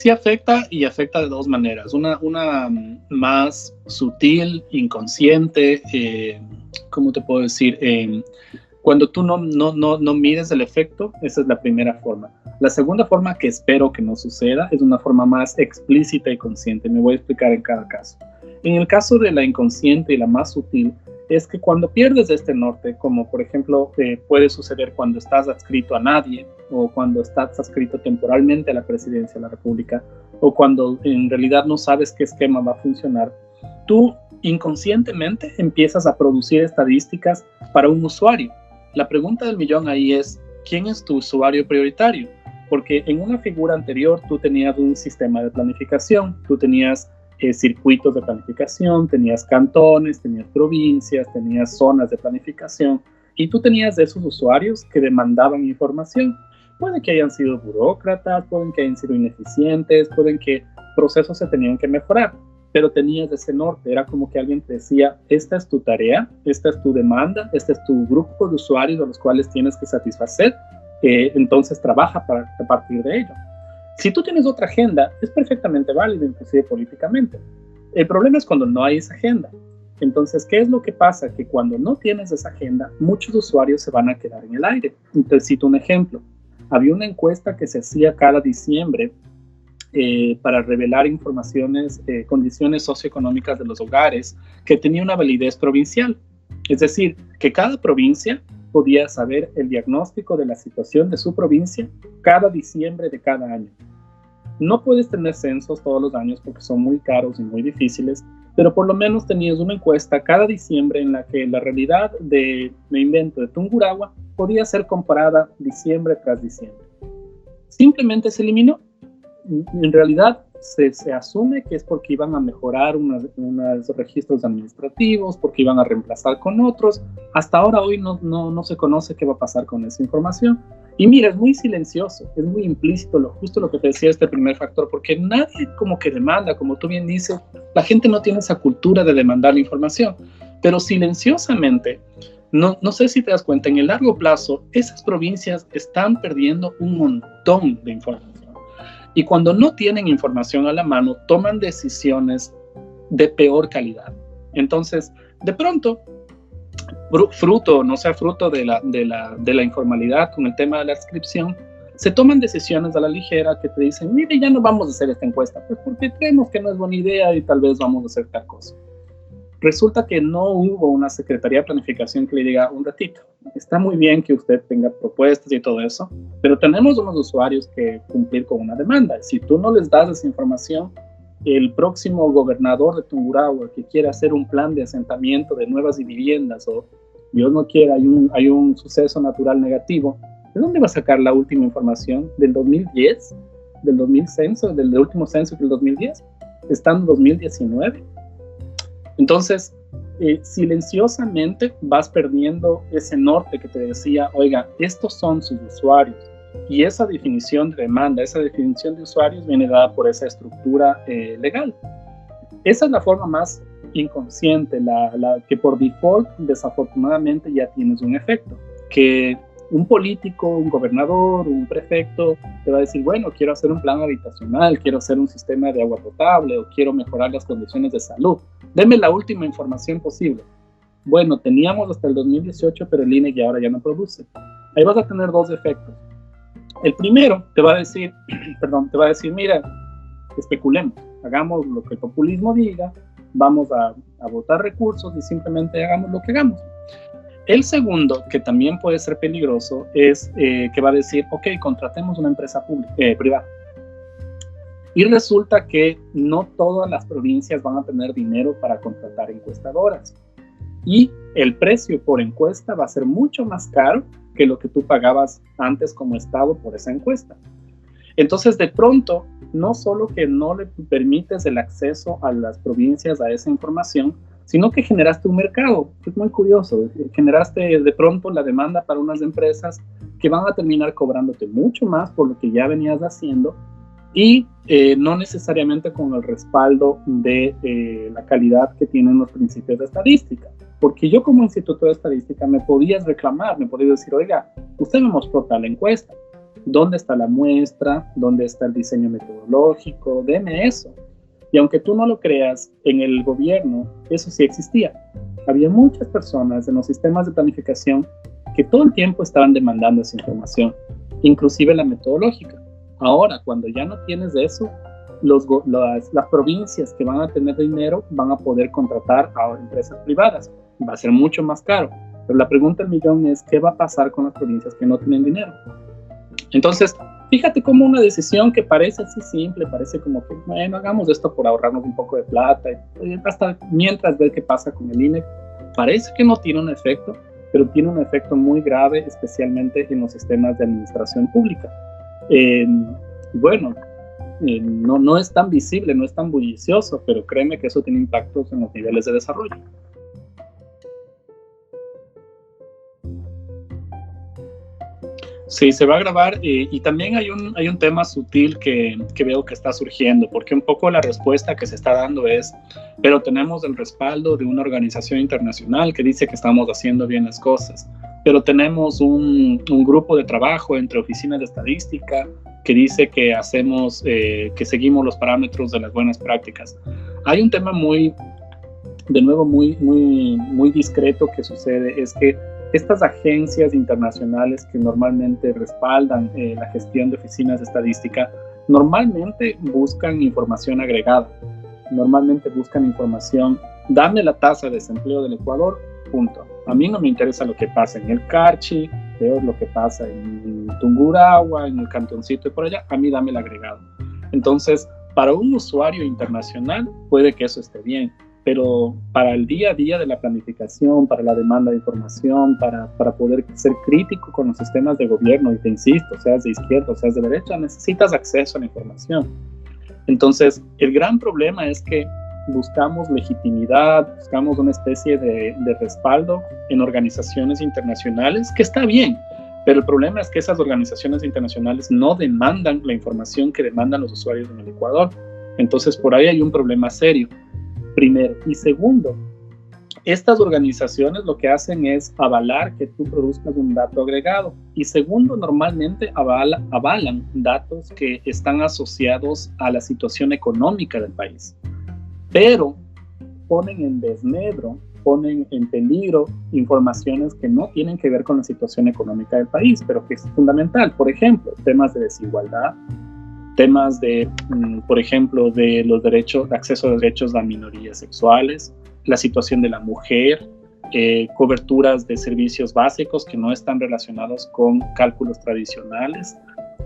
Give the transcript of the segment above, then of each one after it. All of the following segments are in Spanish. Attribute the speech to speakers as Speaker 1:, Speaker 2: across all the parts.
Speaker 1: Sí afecta y afecta de dos maneras. Una más sutil, inconsciente, ¿cómo te puedo decir? Cuando tú no mides el efecto, esa es la primera forma. La segunda forma, que espero que no suceda, es una forma más explícita y consciente. Me voy a explicar en cada caso. En el caso de la inconsciente y la más sutil, es que cuando pierdes este norte, como por ejemplo puede suceder cuando estás adscrito a nadie, o cuando estás adscrito temporalmente a la presidencia de la República, o cuando en realidad no sabes qué esquema va a funcionar, tú inconscientemente empiezas a producir estadísticas para un usuario. La pregunta del millón ahí es, ¿quién es tu usuario prioritario? Porque en una figura anterior tú tenías un sistema de planificación, tú tenías circuitos de planificación, tenías cantones, tenías provincias, tenías zonas de planificación, y tú tenías de esos usuarios que demandaban información. Puede que hayan sido burócratas, pueden que hayan sido ineficientes, pueden que procesos se tenían que mejorar, pero tenías ese norte. Era como que alguien te decía, esta es tu tarea, esta es tu demanda, este es tu grupo de usuarios a los cuales tienes que satisfacer, entonces trabaja a partir de ello. Si tú tienes otra agenda, es perfectamente válido, inclusive políticamente. El problema es cuando no hay esa agenda. Entonces, ¿qué es lo que pasa? Que cuando no tienes esa agenda, muchos usuarios se van a quedar en el aire. Entonces, cito un ejemplo. Había una encuesta que se hacía cada diciembre para revelar informaciones, condiciones socioeconómicas de los hogares, que tenía una validez provincial. Es decir, que cada provincia podía saber el diagnóstico de la situación de su provincia cada diciembre de cada año. No puedes tener censos todos los años porque son muy caros y muy difíciles, pero por lo menos tenías una encuesta cada diciembre en la que la realidad de Tungurahua podía ser comparada diciembre tras diciembre. Simplemente se eliminó. En realidad se asume que es porque iban a mejorar unos registros administrativos, porque iban a reemplazar con otros. Hasta ahora hoy no se conoce qué va a pasar con esa información. Y mira, es muy silencioso, es muy implícito, justo lo que te decía, este primer factor, porque nadie como que demanda, como tú bien dices, la gente no tiene esa cultura de demandar la información, pero silenciosamente, no sé si te das cuenta, en el largo plazo, esas provincias están perdiendo un montón de información. Y cuando no tienen información a la mano, toman decisiones de peor calidad. Entonces, de pronto, fruto de la informalidad con el tema de la adscripción, se toman decisiones a la ligera que te dicen, mire, ya no vamos a hacer esta encuesta, pues porque creemos que no es buena idea y tal vez vamos a hacer tal cosa. Resulta que no hubo una Secretaría de Planificación que le diga, un ratito, está muy bien que usted tenga propuestas y todo eso, pero tenemos unos usuarios que cumplir con una demanda. Si tú no les das esa información, el próximo gobernador de Tungurahua que quiera hacer un plan de asentamiento de nuevas viviendas, o Dios no quiera, hay un suceso natural negativo, ¿de dónde va a sacar la última información? ¿Del 2010? ¿Del 2000 censo? ¿Del último censo del 2010? ¿Está en 2019? Entonces, silenciosamente vas perdiendo ese norte que te decía, oiga, estos son sus usuarios. Y esa definición de demanda, esa definición de usuarios viene dada por esa estructura legal. Esa es la forma más inconsciente, la que por default, desafortunadamente, ya tienes un efecto. Que un político, un gobernador, un prefecto te va a decir, bueno, quiero hacer un plan habitacional, quiero hacer un sistema de agua potable o quiero mejorar las condiciones de salud. Deme la última información posible. Bueno, teníamos hasta el 2018, pero el INE ya ahora ya no produce. Ahí vas a tener dos efectos. El primero te va a decir, mira, especulemos, hagamos lo que el populismo diga, vamos a votar recursos y simplemente hagamos lo que hagamos. El segundo, que también puede ser peligroso, es que va a decir, ok, contratemos una empresa privada. Y resulta que no todas las provincias van a tener dinero para contratar encuestadoras. Y el precio por encuesta va a ser mucho más caro que lo que tú pagabas antes como Estado por esa encuesta. Entonces, de pronto, no solo que no le permites el acceso a las provincias a esa información, sino que generaste un mercado. Es muy curioso. Generaste de pronto la demanda para unas empresas que van a terminar cobrándote mucho más por lo que ya venías haciendo y no necesariamente con el respaldo de la calidad que tienen los principios de estadística. Porque yo como Instituto de Estadística me podías reclamar, me podías decir, oiga, usted me mostró tal encuesta, ¿Dónde está la muestra? ¿Dónde está el diseño metodológico? Deme eso. Y aunque tú no lo creas, en el gobierno eso sí existía. Había muchas personas en los sistemas de planificación que todo el tiempo estaban demandando esa información, inclusive la metodológica. Ahora, cuando ya no tienes eso, las provincias que van a tener dinero van a poder contratar a empresas privadas. Va a ser mucho más caro. Pero la pregunta del millón es, ¿qué va a pasar con las provincias que no tienen dinero? Entonces, fíjate cómo una decisión que parece así simple, parece como que, bueno, hagamos esto por ahorrarnos un poco de plata, y hasta mientras ver qué pasa con el INE, parece que no tiene un efecto, pero tiene un efecto muy grave, especialmente en los sistemas de administración pública. Y bueno, no es tan visible, no es tan bullicioso, pero créeme que eso tiene impactos en los niveles de desarrollo. Sí, se va a grabar y también hay un tema sutil que veo que está surgiendo, porque un poco la respuesta que se está dando es, pero tenemos el respaldo de una organización internacional que dice que estamos haciendo bien las cosas, pero tenemos un grupo de trabajo entre oficinas de estadística que dice que hacemos, que seguimos los parámetros de las buenas prácticas. Hay un tema muy discreto que sucede, es que estas agencias internacionales que normalmente respaldan la gestión de oficinas de estadística, normalmente buscan información agregada, normalmente buscan información, dame la tasa de desempleo del Ecuador, punto. A mí no me interesa lo que pasa en el Carchi, veo lo que pasa en Tungurahua, en el cantoncito de por allá, a mí dame el agregado. Entonces, para un usuario internacional puede que eso esté bien, pero para el día a día de la planificación, para la demanda de información, para poder ser crítico con los sistemas de gobierno, y te insisto, seas de izquierda o seas de derecha, necesitas acceso a la información. Entonces, el gran problema es que buscamos legitimidad, buscamos una especie de respaldo en organizaciones internacionales, que está bien, pero el problema es que esas organizaciones internacionales no demandan la información que demandan los usuarios en el Ecuador. Entonces, por ahí hay un problema serio. Primero. Y segundo, estas organizaciones lo que hacen es avalar que tú produzcas un dato agregado. Y segundo, normalmente avalan datos que están asociados a la situación económica del país. Pero ponen en desmedro, ponen en peligro informaciones que no tienen que ver con la situación económica del país, pero que es fundamental. Por ejemplo, temas de desigualdad, temas de, por ejemplo, de los derechos, de acceso a derechos a minorías sexuales, la situación de la mujer, coberturas de servicios básicos que no están relacionados con cálculos tradicionales.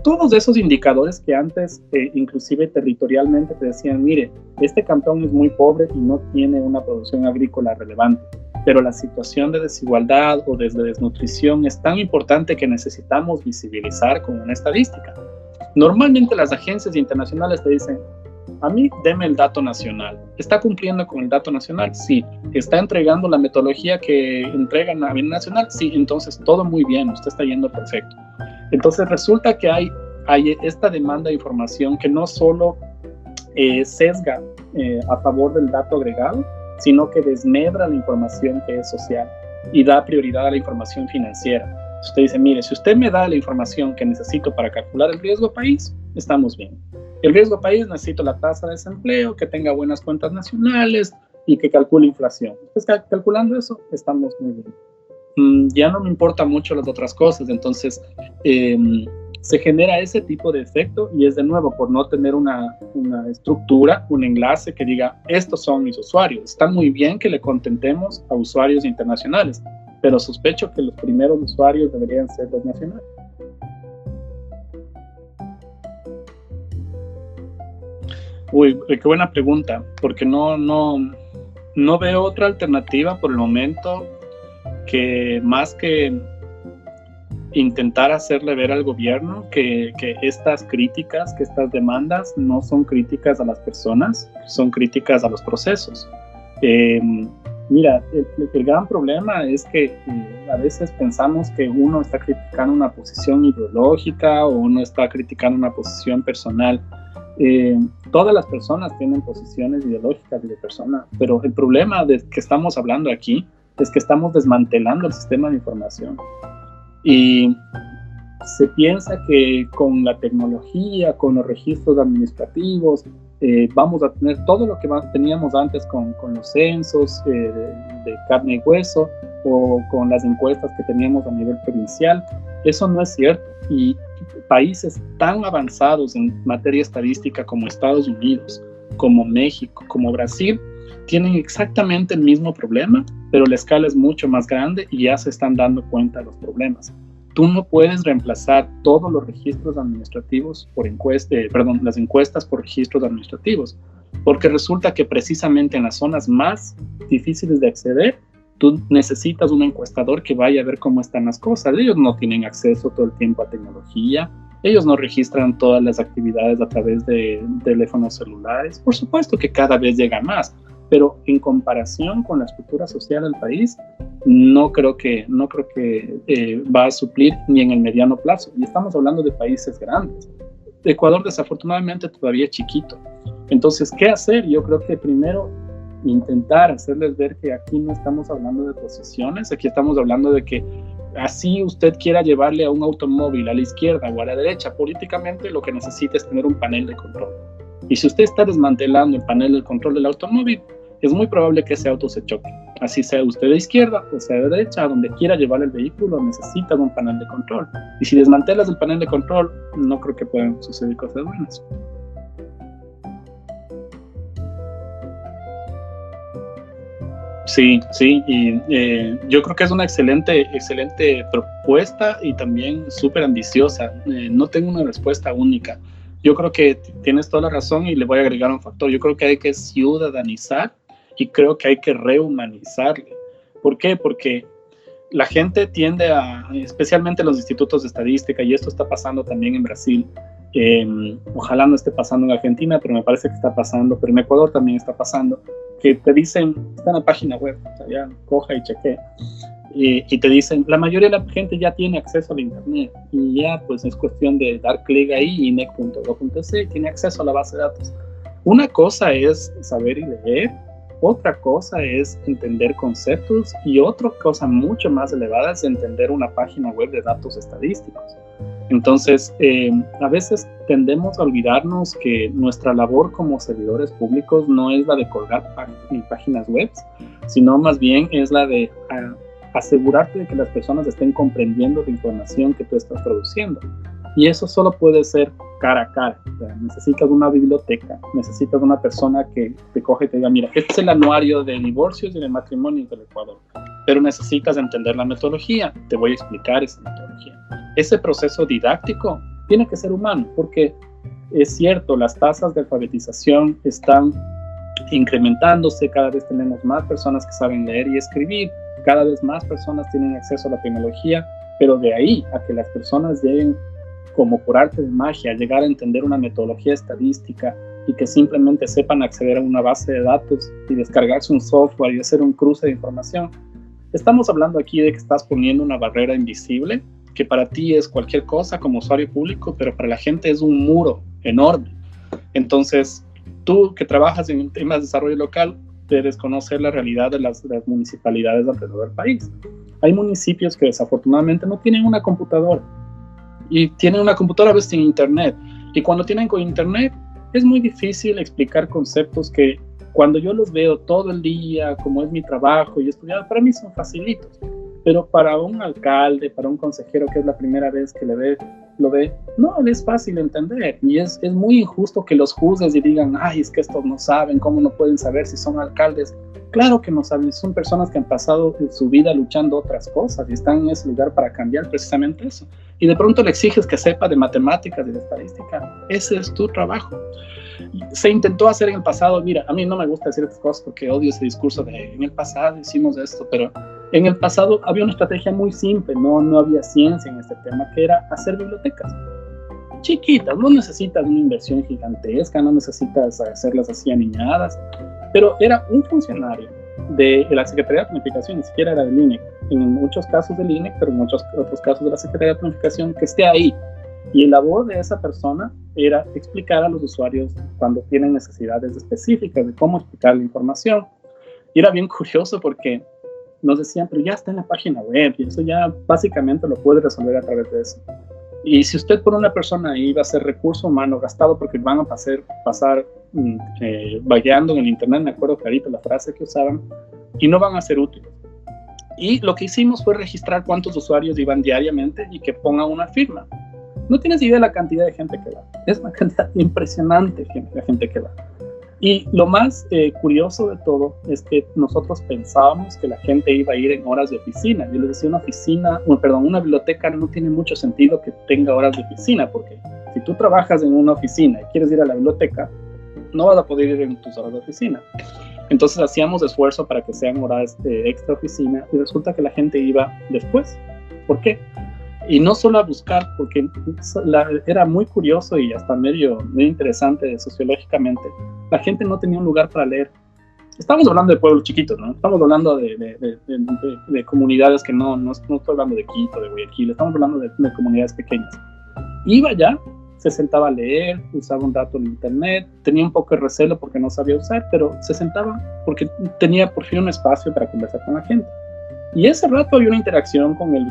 Speaker 1: Todos esos indicadores que antes, inclusive territorialmente, te decían, mire, este cantón es muy pobre y no tiene una producción agrícola relevante, pero la situación de desigualdad o de desnutrición es tan importante que necesitamos visibilizar con una estadística. Normalmente las agencias internacionales te dicen, a mí deme el dato nacional. ¿Está cumpliendo con el dato nacional? Sí. ¿Está entregando la metodología que entregan a nivel nacional? Sí. Entonces todo muy bien, usted está yendo perfecto. Entonces resulta que hay esta demanda de información que no solo sesga a favor del dato agregado, sino que desmedra la información que es social y da prioridad a la información financiera. Usted dice, mire, si usted me da la información que necesito para calcular el riesgo país, estamos bien. El riesgo país, necesito la tasa de desempleo, que tenga buenas cuentas nacionales y que calcule inflación. Entonces, calculando eso, estamos muy bien. Ya no me importa mucho las otras cosas, entonces se genera ese tipo de efecto y es de nuevo por no tener una estructura, un enlace que diga, estos son mis usuarios. Está muy bien que le contentemos a usuarios internacionales, pero sospecho que los primeros usuarios deberían ser los nacionales. Uy, qué buena pregunta, porque no veo otra alternativa por el momento que más que intentar hacerle ver al gobierno que estas críticas, que estas demandas no son críticas a las personas, son críticas a los procesos. Mira, el gran problema es que a veces pensamos que uno está criticando una posición ideológica o uno está criticando una posición personal. Todas las personas tienen posiciones ideológicas y de persona, pero el problema de que estamos hablando aquí es que estamos desmantelando el sistema de información. Y se piensa que con la tecnología, con los registros administrativos, vamos a tener todo lo que teníamos antes con los censos de carne y hueso, o con las encuestas que teníamos a nivel provincial. Eso no es cierto. Y países tan avanzados en materia estadística como Estados Unidos, como México, como Brasil, tienen exactamente el mismo problema, pero la escala es mucho más grande y ya se están dando cuenta de los problemas. Tú no puedes reemplazar todos los registros administrativos por las encuestas por registros administrativos, porque resulta que precisamente en las zonas más difíciles de acceder, tú necesitas un encuestador que vaya a ver cómo están las cosas. Ellos no tienen acceso todo el tiempo a tecnología, ellos no registran todas las actividades a través de teléfonos celulares. Por supuesto que cada vez llega más, pero en comparación con la estructura social del país, no creo que va a suplir ni en el mediano plazo. Y estamos hablando de países grandes. Ecuador, desafortunadamente, todavía es chiquito. Entonces, ¿qué hacer? Yo creo que primero intentar hacerles ver que aquí no estamos hablando de posiciones, aquí estamos hablando de que así usted quiera llevarle a un automóvil a la izquierda o a la derecha, políticamente lo que necesita es tener un panel de control. Y si usted está desmantelando el panel de control del automóvil, es muy probable que ese auto se choque. Así sea usted de izquierda o sea de derecha, a donde quiera llevar el vehículo, necesita un panel de control. Y si desmantelas el panel de control, no creo que puedan suceder cosas buenas. Sí, sí, y yo creo que es una excelente propuesta y también súper ambiciosa. No tengo una respuesta única. Yo creo que tienes toda la razón y le voy a agregar un factor. Yo creo que hay que ciudadanizar y creo que hay que rehumanizarle. ¿Por qué? Porque la gente tiende especialmente los institutos de estadística, y esto está pasando también en Brasil, ojalá no esté pasando en Argentina, pero me parece que está pasando, pero en Ecuador también está pasando, que te dicen, está en la página web, o sea, ya coja y chequee, y te dicen, la mayoría de la gente ya tiene acceso al internet, y ya pues es cuestión de dar clic ahí, INEC.gov.es, tiene acceso a la base de datos. Una cosa es saber y leer, otra cosa es entender conceptos, y otra cosa mucho más elevada es entender una página web de datos estadísticos. Entonces, a veces tendemos a olvidarnos que nuestra labor como servidores públicos no es la de colgar páginas web, sino más bien es la de asegurarte de que las personas estén comprendiendo la información que tú estás produciendo. Y eso solo puede ser cara a cara. O sea, necesitas una biblioteca, necesitas una persona que te coge y te diga, mira, este es el anuario de divorcios y de matrimonios del Ecuador, pero necesitas entender la metodología, te voy a explicar esa metodología. Ese proceso didáctico tiene que ser humano, porque es cierto, las tasas de alfabetización están incrementándose, cada vez tenemos más personas que saben leer y escribir, cada vez más personas tienen acceso a la tecnología, pero de ahí a que las personas lleguen como por arte de magia, llegar a entender una metodología estadística y que simplemente sepan acceder a una base de datos y descargarse un software y hacer un cruce de información. Estamos hablando aquí de que estás poniendo una barrera invisible que para ti es cualquier cosa como usuario público, pero para la gente es un muro enorme. Entonces, tú que trabajas en temas de desarrollo local, debes conocer la realidad de las municipalidades alrededor del país. Hay municipios que desafortunadamente no tienen una computadora, y tienen una computadora a veces sin internet, y cuando tienen con internet es muy difícil explicar conceptos que cuando yo los veo todo el día, como es mi trabajo y estudiar, para mí son facilitos, pero para un alcalde, para un consejero que es la primera vez que lo ve, no es fácil entender, y es muy injusto que los juzgues y digan, ay, es que estos no saben, ¿cómo no pueden saber si son alcaldes? Claro que no saben, son personas que han pasado su vida luchando otras cosas y están en ese lugar para cambiar precisamente eso. Y de pronto le exiges que sepa de matemáticas y de estadística. Ese es tu trabajo. Se intentó hacer en el pasado, mira, a mí no me gusta decir estas cosas porque odio ese discurso de en el pasado hicimos esto, pero en el pasado había una estrategia muy simple, no había ciencia en este tema, que era hacer bibliotecas chiquitas, no necesitas una inversión gigantesca, no necesitas hacerlas así aniñadas, pero era un funcionario de la Secretaría de Planificación, ni siquiera era del INEC, en muchos casos del INEC, pero en muchos otros casos de la Secretaría de Planificación, que esté ahí. Y la labor de esa persona era explicar a los usuarios cuando tienen necesidades específicas de cómo explicar la información. Y era bien curioso porque nos decían, pero ya está en la página web y eso ya básicamente lo puede resolver a través de eso. Y si usted por una persona iba a ser recurso humano gastado porque van a pasar vagueando en el internet, me acuerdo clarito la frase que usaban, y no van a ser útiles. Y lo que hicimos fue registrar cuántos usuarios iban diariamente y que pongan una firma. No tienes idea de la cantidad de gente que va. Es una cantidad impresionante de gente que va. Y lo más curioso de todo es que nosotros pensábamos que la gente iba a ir en horas de oficina. Yo les decía, una biblioteca no tiene mucho sentido que tenga horas de oficina, porque si tú trabajas en una oficina y quieres ir a la biblioteca, no vas a poder ir en tus horas de oficina. Entonces hacíamos esfuerzo para que sean horas de extra oficina y resulta que la gente iba después. ¿Por qué? Y no solo a buscar, porque era muy curioso y hasta medio interesante sociológicamente. La gente no tenía un lugar para leer. Estamos hablando de pueblos chiquitos, ¿no? Estamos hablando de comunidades que no estoy hablando de Quito, de Guayaquil, estamos hablando de comunidades pequeñas. Iba allá, se sentaba a leer, usaba un rato el internet, tenía un poco de recelo porque no sabía usar, pero se sentaba porque tenía por fin un espacio para conversar con la gente. Y ese rato había una interacción con el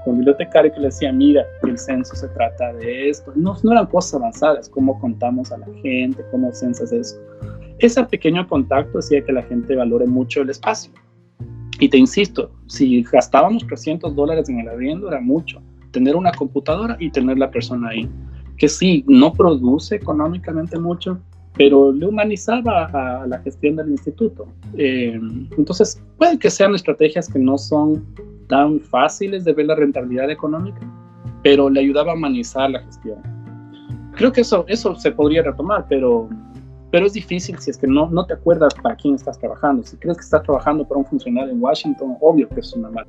Speaker 1: bibliotecario que le decía, mira, el censo se trata de esto. No eran cosas avanzadas, cómo contamos a la gente, cómo censas eso. Ese pequeño contacto hacía que la gente valore mucho el espacio. Y te insisto, si gastábamos $300 en el arriendo, era mucho. Tener una computadora y tener la persona ahí. Que sí, no produce económicamente mucho, pero le humanizaba a la gestión del instituto. Entonces, puede que sean estrategias que no son tan fáciles de ver la rentabilidad económica, pero le ayudaba a humanizar la gestión. Creo que eso se podría retomar, pero es difícil si es que no te acuerdas para quién estás trabajando. Si crees que estás trabajando para un funcionario en Washington, obvio que es una mala.